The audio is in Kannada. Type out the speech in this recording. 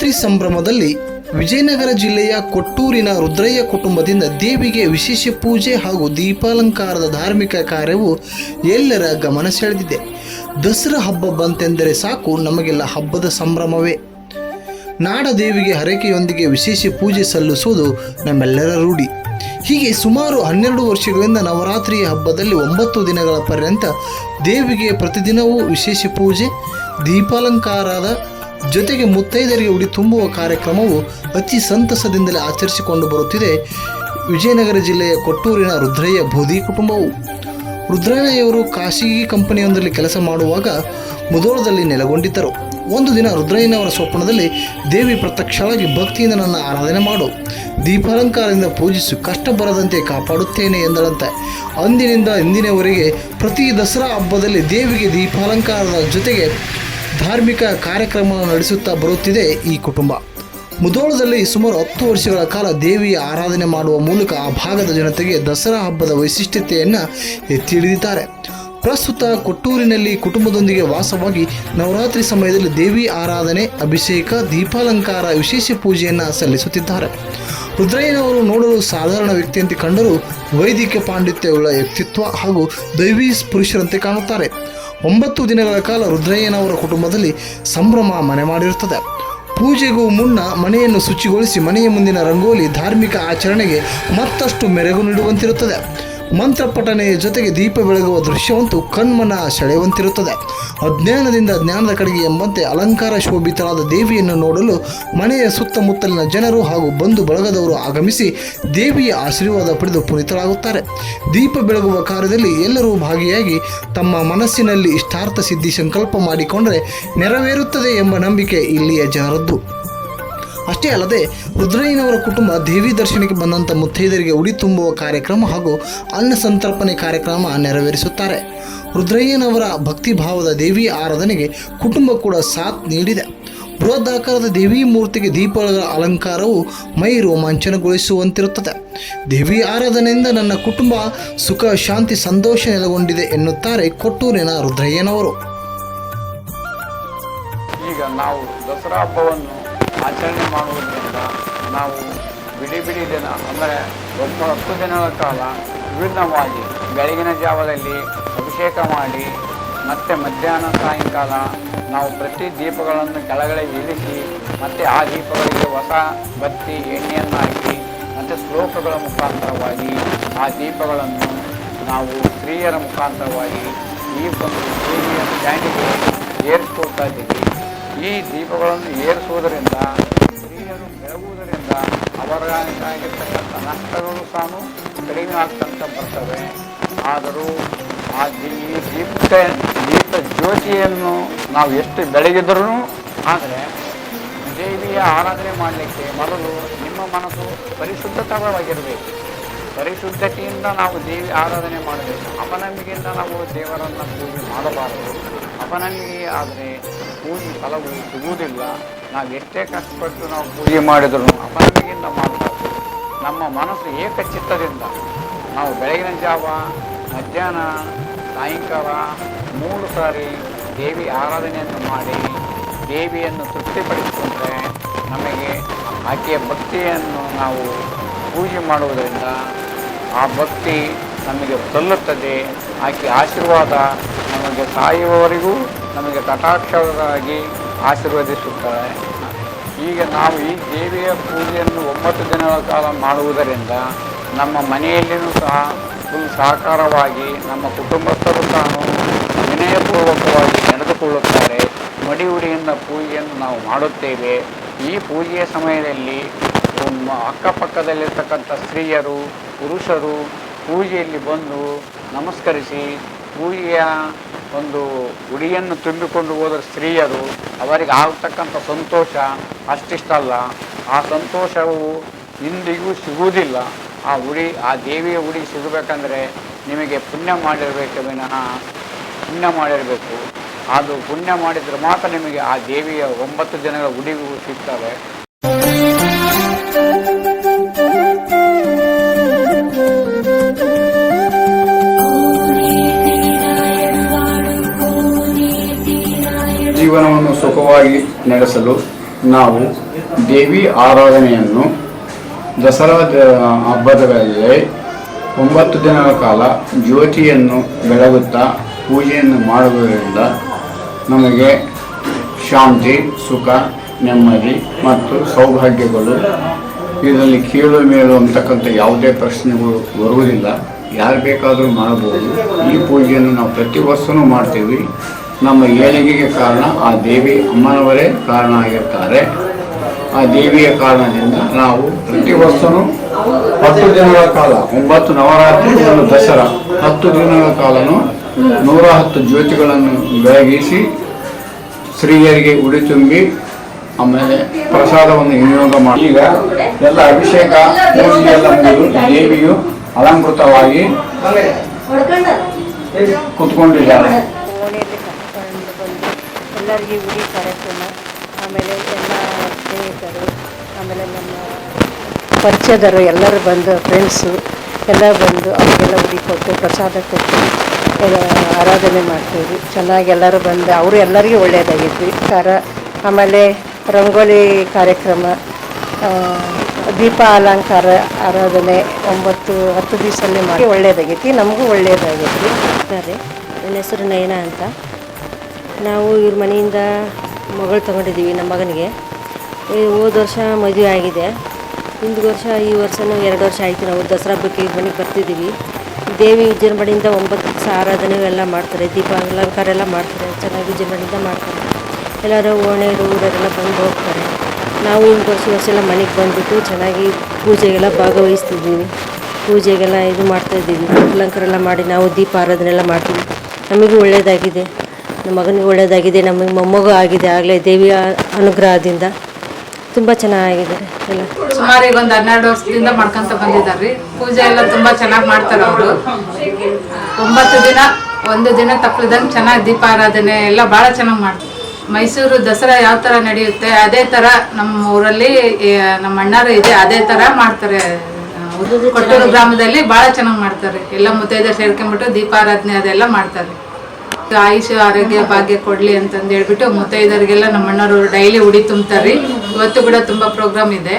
ನವರಾತ್ರಿ ಸಂಭ್ರಮದಲ್ಲಿ ವಿಜಯನಗರ ಜಿಲ್ಲೆಯ ಕೊಟ್ಟೂರಿನ ರುದ್ರಯ್ಯ ಕುಟುಂಬದಿಂದ ದೇವಿಗೆ ವಿಶೇಷ ಪೂಜೆ ಹಾಗೂ ದೀಪಾಲಂಕಾರದ ಧಾರ್ಮಿಕ ಕಾರ್ಯವು ಎಲ್ಲರ ಗಮನ ಸೆಳೆದಿದೆ. ದಸರಾ ಹಬ್ಬ ಬಂತೆಂದರೆ ಸಾಕು, ನಮಗೆಲ್ಲ ಹಬ್ಬದ ಸಂಭ್ರಮವೇ. ನಾಡದೇವಿಗೆ ಹರಕೆಯೊಂದಿಗೆ ವಿಶೇಷ ಪೂಜೆ ಸಲ್ಲಿಸುವುದು ನಮ್ಮೆಲ್ಲರ ರೂಢಿ. ಹೀಗೆ ಸುಮಾರು 12 ವರ್ಷಗಳಿಂದ ನವರಾತ್ರಿಯ ಹಬ್ಬದಲ್ಲಿ 9 ದಿನಗಳ ಪರ್ಯಂತ ದೇವಿಗೆ ಪ್ರತಿದಿನವೂ ವಿಶೇಷ ಪೂಜೆ, ದೀಪಾಲಂಕಾರದ ಜೊತೆಗೆ ಮುತ್ತೈದರಿಗೆ ಉಡಿ ತುಂಬುವ ಕಾರ್ಯಕ್ರಮವು ಅತಿ ಸಂತಸದಿಂದಲೇ ಆಚರಿಸಿಕೊಂಡು ಬರುತ್ತಿದೆ ವಿಜಯನಗರ ಜಿಲ್ಲೆಯ ಕೊಟ್ಟೂರಿನ ರುದ್ರಯ್ಯ ಬೋಧಿ ಕುಟುಂಬವು. ರುದ್ರಯ್ಯವರು ಖಾಸಗಿ ಕಂಪನಿಯೊಂದರಲ್ಲಿ ಕೆಲಸ ಮಾಡುವಾಗ ಮುಧೋಳದಲ್ಲಿ ನೆಲೆಗೊಂಡಿದ್ದರು. ಒಂದು ದಿನ ರುದ್ರಯ್ಯನವರ ಸ್ವಪ್ನದಲ್ಲಿ ದೇವಿ ಪ್ರತ್ಯಕ್ಷವಾಗಿ ಭಕ್ತಿಯಿಂದ ನನ್ನ ಆರಾಧನೆ ಮಾಡು, ದೀಪಾಲಂಕಾರದಿಂದ ಪೂಜಿಸು, ಕಷ್ಟ ಬರದಂತೆ ಕಾಪಾಡುತ್ತೇನೆ ಎಂದಳಂತೆ. ಅಂದಿನಿಂದ ಇಂದಿನವರೆಗೆ ಪ್ರತಿ ದಸರಾ ಹಬ್ಬದಲ್ಲಿ ದೇವಿಗೆ ದೀಪಾಲಂಕಾರದ ಜೊತೆಗೆ ಧಾರ್ಮಿಕ ಕಾರ್ಯಕ್ರಮ ನಡೆಸುತ್ತಾ ಬರುತ್ತಿದೆ ಈ ಕುಟುಂಬ. ಮುಧೋಳದಲ್ಲಿ ಸುಮಾರು 10 ವರ್ಷಗಳ ಕಾಲ ದೇವಿಯ ಆರಾಧನೆ ಮಾಡುವ ಮೂಲಕ ಆ ಭಾಗದ ಜನತೆಗೆ ದಸರಾ ಹಬ್ಬದ ವೈಶಿಷ್ಟ್ಯತೆಯನ್ನು ಎತ್ತಿ ಹಿಡಿದಿದ್ದಾರೆ. ಪ್ರಸ್ತುತ ಕೊಟ್ಟೂರಿನಲ್ಲಿ ಕುಟುಂಬದೊಂದಿಗೆ ವಾಸವಾಗಿ ನವರಾತ್ರಿ ಸಮಯದಲ್ಲಿ ದೇವಿ ಆರಾಧನೆ, ಅಭಿಷೇಕ, ದೀಪಾಲಂಕಾರ, ವಿಶೇಷ ಪೂಜೆಯನ್ನು ಸಲ್ಲಿಸುತ್ತಿದ್ದಾರೆ. ರುದ್ರಯ್ಯನವರು ನೋಡಲು ಸಾಧಾರಣ ವ್ಯಕ್ತಿಯಂತೆ ಕಂಡರೂ ವೈದಿಕ ಪಾಂಡಿತ್ಯವುಳ್ಳ ವ್ಯಕ್ತಿತ್ವ ಹಾಗೂ ದೈವಿ ಪುರುಷರಂತೆ ಕಾಣುತ್ತಾರೆ. 9 ದಿನಗಳ ಕಾಲ ರುದ್ರಯ್ಯನವರ ಕುಟುಂಬದಲ್ಲಿ ಸಂಭ್ರಮ ಮನೆ ಮಾಡಿರುತ್ತದೆ. ಪೂಜೆಗೂ ಮುನ್ನ ಮನೆಯನ್ನು ಶುಚಿಗೊಳಿಸಿ ಮನೆಯ ಮುಂದಿನ ರಂಗೋಲಿ ಧಾರ್ಮಿಕ ಆಚರಣೆಗೆ ಮತ್ತಷ್ಟು ಮೆರುಗು ನೀಡುವಂತಿರುತ್ತದೆ. ಮಂತ್ರ ಪಠನೆಯ ಜೊತೆಗೆ ದೀಪ ಬೆಳಗುವ ದೃಶ್ಯವಂತೂ ಕಣ್ಮನ ಸೆಳೆಯುವಂತಿರುತ್ತದೆ. ಅಜ್ಞಾನದಿಂದ ಜ್ಞಾನದ ಕಡೆಗೆ ಎಂಬಂತೆ ಅಲಂಕಾರ ಶೋಭಿತರಾದ ದೇವಿಯನ್ನು ನೋಡಲು ಮನೆಯ ಸುತ್ತಮುತ್ತಲಿನ ಜನರು ಹಾಗೂ ಬಂಧು ಬಳಗದವರು ಆಗಮಿಸಿ ದೇವಿಯ ಆಶೀರ್ವಾದ ಪಡೆದು ಪುನೀತರಾಗುತ್ತಾರೆ. ದೀಪ ಬೆಳಗುವ ಕಾರ್ಯದಲ್ಲಿ ಎಲ್ಲರೂ ಭಾಗಿಯಾಗಿ ತಮ್ಮ ಮನಸ್ಸಿನಲ್ಲಿ ಇಷ್ಟಾರ್ಥ ಸಿದ್ಧಿ ಸಂಕಲ್ಪ ಮಾಡಿಕೊಂಡರೆ ನೆರವೇರುತ್ತದೆ ಎಂಬ ನಂಬಿಕೆ ಇಲ್ಲಿಯ ಜನರದ್ದು. ಅಷ್ಟೇ ಅಲ್ಲದೆ ರುದ್ರಯ್ಯನವರ ಕುಟುಂಬ ದೇವಿ ದರ್ಶನಕ್ಕೆ ಬಂದಂಥ ಮುತ್ತೈದರಿಗೆ ಉಡಿ ತುಂಬುವ ಕಾರ್ಯಕ್ರಮ ಹಾಗೂ ಅನ್ನ ಸಂತರ್ಪಣೆ ಕಾರ್ಯಕ್ರಮ ನೆರವೇರಿಸುತ್ತಾರೆ. ರುದ್ರಯ್ಯನವರ ಭಕ್ತಿಭಾವದ ದೇವಿ ಆರಾಧನೆಗೆ ಕುಟುಂಬ ಕೂಡ ಸಾಥ್ ನೀಡಿದೆ. ಬೃಹದಾಕಾರದ ದೇವಿ ಮೂರ್ತಿಗೆ ದೀಪಗಳ ಅಲಂಕಾರವು ಮೈ ರೋಮಾಂಚನಗೊಳಿಸುವಂತಿರುತ್ತದೆ. ದೇವಿ ಆರಾಧನೆಯಿಂದ ನನ್ನ ಕುಟುಂಬ ಸುಖ, ಶಾಂತಿ, ಸಂತೋಷ ನೆಲೆಗೊಂಡಿದೆ ಎನ್ನುತ್ತಾರೆ ಕೊಟ್ಟೂರಿನ ರುದ್ರಯ್ಯನವರು. ಈಗ ನಾವು ದಸರಾ ಹಬ್ಬವನ್ನು ಆಚರಣೆ ಮಾಡುವುದರಿಂದ ನಾವು ಬಿಡಿ ದಿನ ಅಂದರೆ 10 ದಿನಗಳ ಕಾಲ ವಿಭಿನ್ನವಾಗಿ ಬೆಳಗಿನ ಜಾವದಲ್ಲಿ ಅಭಿಷೇಕ ಮಾಡಿ ಮತ್ತು ಮಧ್ಯಾಹ್ನ ಸಾಯಂಕಾಲ ನಾವು ಪ್ರತಿ ದೀಪಗಳನ್ನು ಕೆಳಗಡೆ ಇಳಿಸಿ ಮತ್ತು ಆ ದೀಪಗಳಿಗೆ ಹೊಸ ಬತ್ತಿ ಎಣ್ಣೆಯನ್ನು ಹಾಕಿ ಮತ್ತು ಶ್ಲೋಕಗಳ ಮುಖಾಂತರವಾಗಿ ಆ ದೀಪಗಳನ್ನು ನಾವು ಸ್ತ್ರೀಯರ ಮುಖಾಂತರವಾಗಿ ಈ ಒಂದು ದೇವಿಯ ಸ್ಟ್ಯಾಂಡಿಗೆ ಏರಿಸ್ಕೊಳ್ತಾ ಇದ್ದೀವಿ. ಈ ದೀಪಗಳನ್ನು ಏರಿಸುವುದರಿಂದ ಸ್ತ್ರೀಯರು ಬೆಳಗುವುದರಿಂದ ಅವರಾಗಿರ್ತಕ್ಕಂಥ ನಷ್ಟಗಳು ಸಹ ಕಡಿಮೆ ಆಗ್ತಂತ ಬರ್ತವೆ. ಆದರೂ ಈ ದೀಪ ಜ್ಯೋತಿಯನ್ನು ನಾವು ಎಷ್ಟು ಬೆಳಗಿದ್ರೂ, ಆದರೆ ದೇವಿಯ ಆರಾಧನೆ ಮಾಡಲಿಕ್ಕೆ ಮೊದಲು ನಿಮ್ಮ ಮನಸ್ಸು ಪರಿಶುದ್ಧವಾಗಿರಬೇಕು. ಪರಿಶುದ್ಧತೆಯಿಂದ ನಾವು ದೇವಿ ಆರಾಧನೆ ಮಾಡಬೇಕು. ಅಪನಂಬಿಕೆಯಿಂದ ನಾವು ದೇವರನ್ನು ಪೂಜೆ ಮಾಡಬಾರದು. ಅಪನಂಬಿಕೆ ಆದರೆ ಪೂಜೆ ಫಲವು ಸಿಗುವುದಿಲ್ಲ. ನಾವು ಎಷ್ಟೇ ಕಷ್ಟಪಟ್ಟು ನಾವು ಪೂಜೆ ಮಾಡಿದರೂ ಅಪನಂಬಿಕೆಯಿಂದ ಮಾಡಬಾರ್ದು. ನಮ್ಮ ಮನಸ್ಸು ಏಕಚಿತ್ತದಿಂದ ನಾವು ಬೆಳಗಿನ ಜಾವ, ಮಧ್ಯಾಹ್ನ, ಸಾಯಂಕಾಲ 3 ಸಾರಿ ದೇವಿ ಆರಾಧನೆಯನ್ನು ಮಾಡಿ ದೇವಿಯನ್ನು ತೃಪ್ತಿಪಡಿಸಿಕೊಂಡ್ರೆ ನಮಗೆ ಆಕೆಯ ಭಕ್ತಿಯನ್ನು ನಾವು ಪೂಜೆ ಮಾಡುವುದರಿಂದ ಆ ಭಕ್ತಿ ನಮಗೆ ಸಲ್ಲುತ್ತದೆ. ಆಕೆ ಆಶೀರ್ವಾದ ನಮಗೆ ಸಾಯುವವರೆಗೂ ನಮಗೆ ಕಟಾಕ್ಷವಾಗಿ ಆಶೀರ್ವದಿಸುತ್ತಾರೆ. ಈಗ ನಾವು ಈ ದೇವಿಯ ಪೂಜೆಯನ್ನು 9 ದಿನಗಳ ಕಾಲ ಮಾಡುವುದರಿಂದ ನಮ್ಮ ಮನೆಯಲ್ಲಿಯೂ ಸಹ ಫುಲ್ ಸಹಕಾರವಾಗಿ ನಮ್ಮ ಕುಟುಂಬಸ್ಥರು ಸಹ ವಿನಯಪೂರ್ವಕವಾಗಿ ನಡೆದುಕೊಳ್ಳುತ್ತಾರೆ. ಮಡಿಯುಡಿಯಿಂದ ಪೂಜೆಯನ್ನು ನಾವು ಮಾಡುತ್ತೇವೆ. ಈ ಪೂಜೆಯ ಸಮಯದಲ್ಲಿ ಅಕ್ಕಪಕ್ಕದಲ್ಲಿರ್ತಕ್ಕಂಥ ಸ್ತ್ರೀಯರು, ಪುರುಷರು ಪೂಜೆಯಲ್ಲಿ ಬಂದು ನಮಸ್ಕರಿಸಿ ಪೂಜೆಯ ಒಂದು ಉಡಿಯನ್ನು ತುಂಬಿಕೊಂಡು ಹೋದ ಸ್ತ್ರೀಯರು ಅವರಿಗೆ ಆಗತಕ್ಕಂಥ ಸಂತೋಷ ಅಷ್ಟಿಷ್ಟಲ್ಲ. ಆ ಸಂತೋಷವು ಇಂದಿಗೂ ಸಿಗುವುದಿಲ್ಲ. ಆ ದೇವಿಯ ಉಡಿ ಸಿಗಬೇಕಂದ್ರೆ ನಿಮಗೆ ಪುಣ್ಯ ಮಾಡಿರಬೇಕು ವಿನಃ ಪುಣ್ಯ ಮಾಡಿರಬೇಕು. ಅದು ಪುಣ್ಯ ಮಾಡಿದರೆ ಮಾತ್ರ ನಿಮಗೆ ಆ ದೇವಿಯ 9 ದಿನಗಳ ಉಡಿಗೂ ಸಿಗ್ತವೆ. ಜೀವನವನ್ನು ಸುಖವಾಗಿ ನಡೆಸಲು ನಾವು ದೇವಿ ಆರಾಧನೆಯನ್ನು ದಸರಾ ಹಬ್ಬದ ವೇಳೆ 9 ದಿನಗಳ ಕಾಲ ಜ್ಯೋತಿಯನ್ನು ಬೆಳಗುತ್ತಾ ಪೂಜೆಯನ್ನು ಮಾಡುವುದರಿಂದ ನಮಗೆ ಶಾಂತಿ, ಸುಖ, ನೆಮ್ಮದಿ ಮತ್ತು ಸೌಭಾಗ್ಯಗಳು, ಇದರಲ್ಲಿ ಕೀಳು ಮೇಲು ಅಂತಕ್ಕಂಥ ಯಾವುದೇ ಪ್ರಶ್ನೆಗಳು ಬರುವುದಿಲ್ಲ. ಯಾರು ಬೇಕಾದರೂ ಮಾಡಬಹುದು. ಈ ಪೂಜೆಯನ್ನು ನಾವು ಪ್ರತಿ ವರ್ಷವೂ ಮಾಡ್ತೀವಿ. ನಮ್ಮ ಏಳಿಗೆಗೆ ಕಾರಣ ಆ ದೇವಿ ಅಮ್ಮನವರೇ ಕಾರಣ ಆಗಿರ್ತಾರೆ. ಆ ದೇವಿಯ ಕಾರಣದಿಂದ ನಾವು ಪ್ರತಿ ವರ್ಷವೂ 10 ದಿನಗಳ ಕಾಲ 9 ನವರಾತ್ರಿ ಒಂದು ದಸರಾ 10 ದಿನಗಳ ಕಾಲನು 110 ಜ್ಯೋತಿಗಳನ್ನು ಬೆಳಗಿಸಿ ಸ್ತ್ರೀಯರಿಗೆ ಉಡಿ ತುಂಬಿ ಆಮೇಲೆ ಪ್ರಸಾದವನ್ನು ವಿನಿಯೋಗ ಮಾಡಿ ಈಗ ಎಲ್ಲ ಅಭಿಷೇಕ ಪೂಜೆ ಎಲ್ಲ ಮುಗಿದು ದೇವಿಯು ಅಲಂಕೃತವಾಗಿ ಕುತ್ಕೊಂಡಿದ್ದಾರೆ. ಓಣಿಯಲ್ಲಿ ಕರ್ಕೊಂಡು ಬಂದು ಎಲ್ಲರಿಗೆ ಉಡಿ ಕಾರ್ಯಕ್ರಮ, ಆಮೇಲೆ ಎಲ್ಲ ಸ್ನೇಹಿತರು, ಆಮೇಲೆ ನಮ್ಮ ಪರಿಚಯದವರು ಎಲ್ಲರೂ ಬಂದು ಫ್ರೆಂಡ್ಸು ಎಲ್ಲ ಬಂದು ಅವರಿಗೆಲ್ಲ ಉಡಿ ಕೊಟ್ಟು ಪ್ರಸಾದ ಕೊಟ್ಟು ಎಲ್ಲ ಆರಾಧನೆ ಮಾಡ್ತೀವಿ. ಚೆನ್ನಾಗಿ ಎಲ್ಲರೂ ಬಂದು ಅವರು ಎಲ್ಲರಿಗೂ ಒಳ್ಳೆಯದಾಗಿದ್ವಿ. ಆಮೇಲೆ ರಂಗೋಲಿ ಕಾರ್ಯಕ್ರಮ, ದೀಪ ಅಲಂಕಾರ ಆರಾಧನೆ 9-10 ದಿವಸದಲ್ಲಿ ಮಾಡಿ ಒಳ್ಳೆಯದಾಗೈತಿ. ನಮಗೂ ಒಳ್ಳೆಯದಾಗೈತಿ. ನನ್ನ ಹೆಸರು ನಯನ ಅಂತ. ನಾವು ಇವ್ರ ಮನೆಯಿಂದ ಮಗಳು ತೊಗೊಂಡಿದ್ದೀವಿ ನಮ್ಮ ಮಗನಿಗೆ. ಹೋದ ವರ್ಷ ಮದುವೆ ಆಗಿದೆ. ಹಿಂದಿನ ವರ್ಷ ಈ ವರ್ಷನೂ 2 ವರ್ಷ ಆಯಿತು. ನಾವು ದಸರಾ ಹಬ್ಬಕ್ಕೆ ಈ ಮನೆಗೆ ಬರ್ತಿದ್ದೀವಿ. ದೇವಿ ವಿಜೃಂಭಣೆಯಿಂದ 9 ದಿವಸ ಆರಾಧನೆ ಎಲ್ಲ ಮಾಡ್ತಾರೆ, ದೀಪ ಅಲಂಕಾರ ಎಲ್ಲ ಮಾಡ್ತಾರೆ, ಚೆನ್ನಾಗಿ ವಿಜೃಂಭಣೆಯಿಂದ ಮಾಡ್ತಾರೆ. ಎಲ್ಲರೂ ಓಣೆಯರು ಊರವರೆಲ್ಲ ಬಂದು ಹೋಗ್ತಾರೆ. ನಾವು ಹಿಂದಿನ ವರ್ಷ ಎಲ್ಲ ಮನೆಗೆ ಬಂದುಬಿಟ್ಟು ಚೆನ್ನಾಗಿ ಪೂಜೆಗೆಲ್ಲ ಭಾಗವಹಿಸ್ತಿದ್ದೀವಿ. ಪೂಜೆಗೆಲ್ಲ ಇದು ಮಾಡ್ತಾಯಿದ್ದೀವಿ, ಅಲಂಕಾರ ಎಲ್ಲ ಮಾಡಿ ನಾವು ದೀಪ ಆರಾಧನೆ ಎಲ್ಲ ಮಾಡ್ತೀವಿ. ನಮಗೂ ಒಳ್ಳೆಯದಾಗಿದೆ, ನಮ್ಮ ಮಗನಿಗೆ ಒಳ್ಳೆಯದಾಗಿದೆ, ನಮಗೆ ಮೊಮ್ಮಗು ಆಗಿದೆ ಆಗಲೇ ದೇವಿಯ ಅನುಗ್ರಹದಿಂದ. ತುಂಬ ಚೆನ್ನಾಗಿದ್ದಾರೆ ಎಲ್ಲ. ಸುಮಾರು ಈಗ ಒಂದು 12 ವರ್ಷದಿಂದ ಮಾಡ್ಕೊಂತ ಬಂದಿದ್ದಾರೆ. ಪೂಜೆ ಎಲ್ಲ ತುಂಬ ಚೆನ್ನಾಗಿ ಮಾಡ್ತಾರೆ ಅವರು. 9 ದಿನ ಒಂದು ದಿನ ತಪ್ಪದಂಗೆ ಚೆನ್ನಾಗಿ ದೀಪ ಆರಾಧನೆ ಎಲ್ಲ ಭಾಳ ಚೆನ್ನಾಗಿ ಮಾಡ್ತಾರೆ. ಮೈಸೂರು ದಸರಾ ಯಾವ ಥರ ನಡೆಯುತ್ತೆ ಅದೇ ಥರ ನಮ್ಮ ಊರಲ್ಲಿ ನಮ್ಮ ಅಣ್ಣಾರು ಇದೆ, ಅದೇ ಥರ ಮಾಡ್ತಾರೆ. ಕೊಟ್ಟೂರು ಗ್ರಾಮದಲ್ಲಿ ಭಾಳ ಚೆನ್ನಾಗಿ ಮಾಡ್ತಾರೆ. ಎಲ್ಲ ಮುತ್ತೈದೆ ಸೇರ್ಕೊಂಡ್ಬಿಟ್ಟು ದೀಪಾರಾಧನೆ ಅದೆಲ್ಲ ಮಾಡ್ತಾರೆ. ಆಯುಷ್ ಆರೋಗ್ಯ ಭಾಗ್ಯ ಕೊಡ್ಲಿ ಅಂತಂದು ಹೇಳ್ಬಿಟ್ಟು ಮುತ್ತೈದರಿಗೆಲ್ಲ ನಮ್ಮ ಅಣ್ಣವರು ಡೈಲಿ ಉಡಿ ತುಂಬ್ತಾರೆ. ಇವತ್ತು ಕೂಡ ತುಂಬ ಪ್ರೋಗ್ರಾಮ್ ಇದೆ.